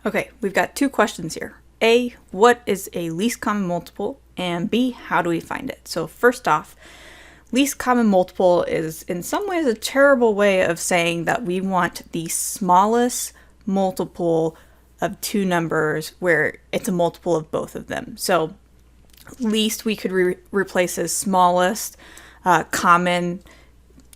Okay, we've got two questions here. A, what is a least common multiple? And B, how do we find it? So first off, least common multiple is in some ways a terrible way of saying that we want the smallest multiple of two numbers where it's a multiple of both of them. So least we could replace as smallest. Common,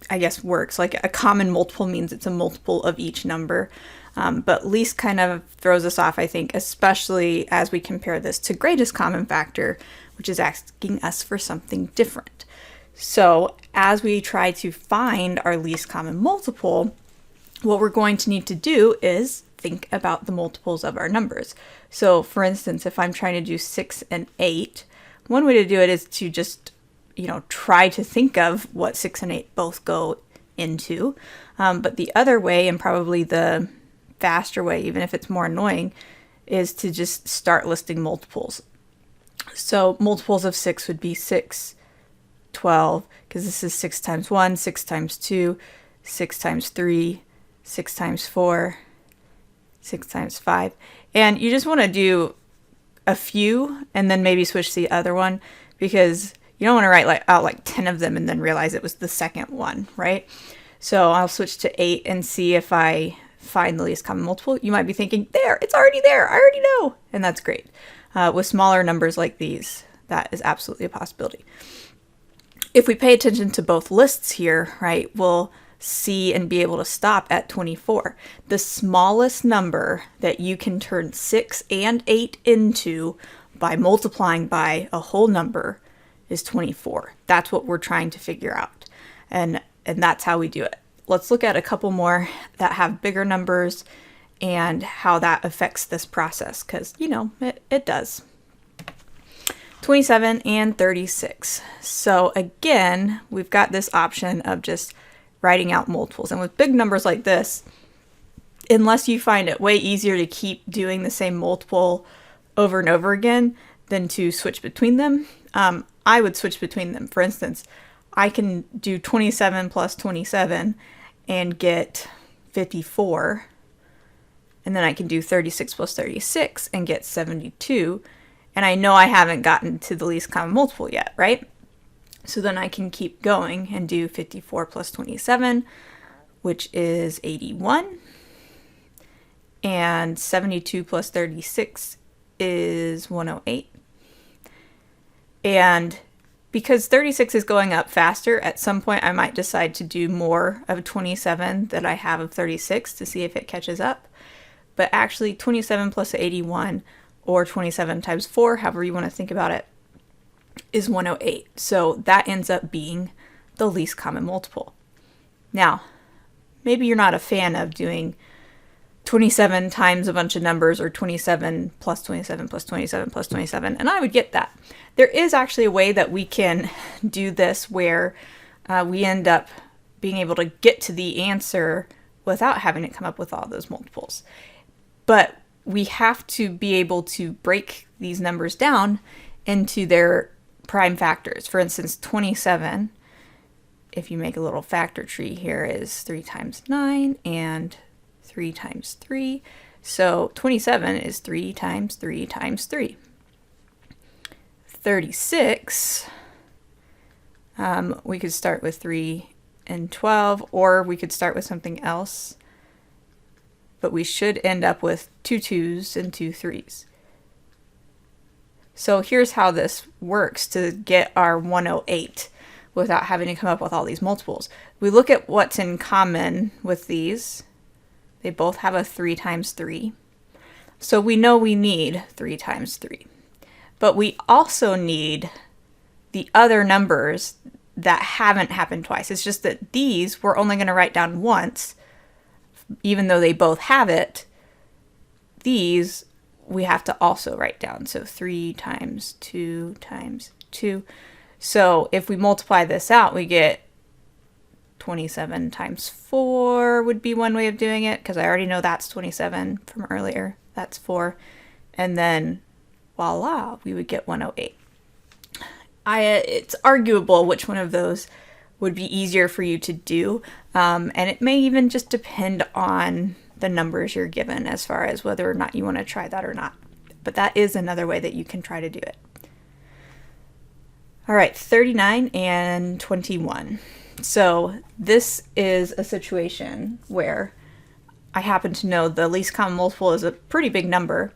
I guess, works. Like a common multiple means it's a multiple of each number. But least kind of throws us off, I think, especially as we compare this to greatest common factor, which is asking us for something different. So as we try to find our least common multiple, what we're going to need to do is think about the multiples of our numbers. So for instance, if I'm trying to do 6 and 8, one way to do it is to just, try to think of what 6 and 8 both go into. But the other way, and probably the faster way, even if it's more annoying, is to just start listing multiples. So multiples of 6 would be 6, 12, because this is 6 times 1, 6 times 2, 6 times 3, 6 times 4, 6 times 5. And you just want to do a few and then maybe switch to the other one, because you don't want to write out 10 of them and then realize it was the second one, right? So I'll switch to 8 and see if I find the least common multiple. You might be thinking, there, it's already there, I already know. And that's great. With smaller numbers like these, that is absolutely a possibility. If we pay attention to both lists here, right, we'll see and be able to stop at 24. The smallest number that you can turn 6 and 8 into by multiplying by a whole number is 24. That's what we're trying to figure out. And that's how we do it. Let's look at a couple more that have bigger numbers and how that affects this process, because, it does. 27 and 36. So again, we've got this option of just writing out multiples. And with big numbers like this, unless you find it way easier to keep doing the same multiple over and over again than to switch between them, I would switch between them. For instance, I can do 27 plus 27 and get 54. And then I can do 36 plus 36 and get 72. And I know I haven't gotten to the least common multiple yet, right? So then I can keep going and do 54 plus 27, which is 81. And 72 plus 36 is 108. And because 36 is going up faster, at some point I might decide to do more of 27 than I have of 36 to see if it catches up. But actually 27 plus 81, or 27 times 4, however you want to think about it, is 108. So that ends up being the least common multiple. Now, maybe you're not a fan of doing 27 times a bunch of numbers, or 27 plus 27 plus 27 plus 27, and I would get that. There is actually a way that we can do this where we end up being able to get to the answer without having to come up with all those multiples. But we have to be able to break these numbers down into their prime factors. For instance, 27, if you make a little factor tree here, is 3 times 9 and 3 times 3. So 27 is 3 times 3 times 3. 36, we could start with 3 and 12, or we could start with something else. But we should end up with 2 2s and 2 3s. So here's how this works to get our 108 without having to come up with all these multiples. We look at what's in common with these. They both have a 3 times 3. So we know we need 3 times 3. But we also need the other numbers that haven't happened twice. It's just that these we're only going to write down once, even though they both have it. These we have to also write down. So 3 times 2 times 2. So if we multiply this out, we get 27 times 4 would be one way of doing it, because I already know that's 27 from earlier. That's 4. And then voila, we would get 108. It's arguable which one of those would be easier for you to do. And it may even just depend on the numbers you're given as far as whether or not you want to try that or not. But that is another way that you can try to do it. All right, 39 and 21. So this is a situation where I happen to know the least common multiple is a pretty big number,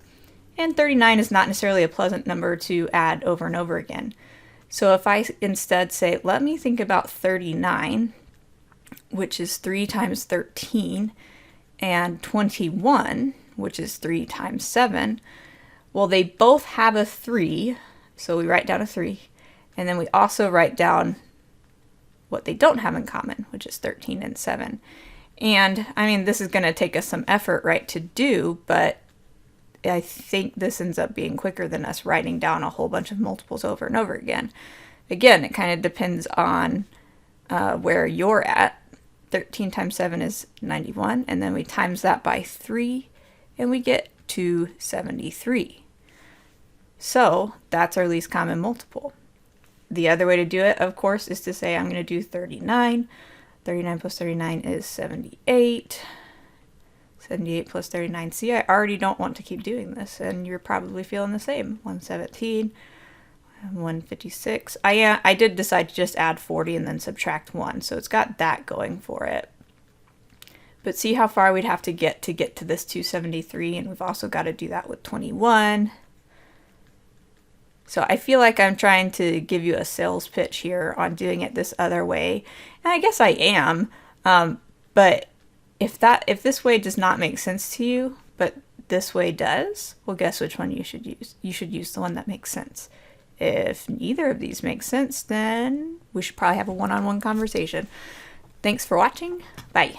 and 39 is not necessarily a pleasant number to add over and over again. So if I instead say, let me think about 39, which is 3 times 13, and 21, which is 3 times 7, well, they both have a 3, so we write down a 3, and then we also write down what they don't have in common, which is 13 and 7. And I mean, this is going to take us some effort, right, to do, but I think this ends up being quicker than us writing down a whole bunch of multiples over and over again. Again, it kind of depends on where you're at. 13 times 7 is 91, and then we times that by 3, and we get 273. So that's our least common multiple. The other way to do it, of course, is to say I'm going to do 39. 39 plus 39 is 78. 78 plus 39. See, I already don't want to keep doing this, and you're probably feeling the same. 117, 156. I did decide to just add 40 and then subtract 1, so it's got that going for it. But see how far we'd have to get to this 273, and we've also got to do that with 21. So I feel like I'm trying to give you a sales pitch here on doing it this other way, and I guess I am, but if this way does not make sense to you, but this way does, well, guess which one you should use? You should use the one that makes sense. If neither of these makes sense, then we should probably have a one-on-one conversation. Thanks for watching. Bye.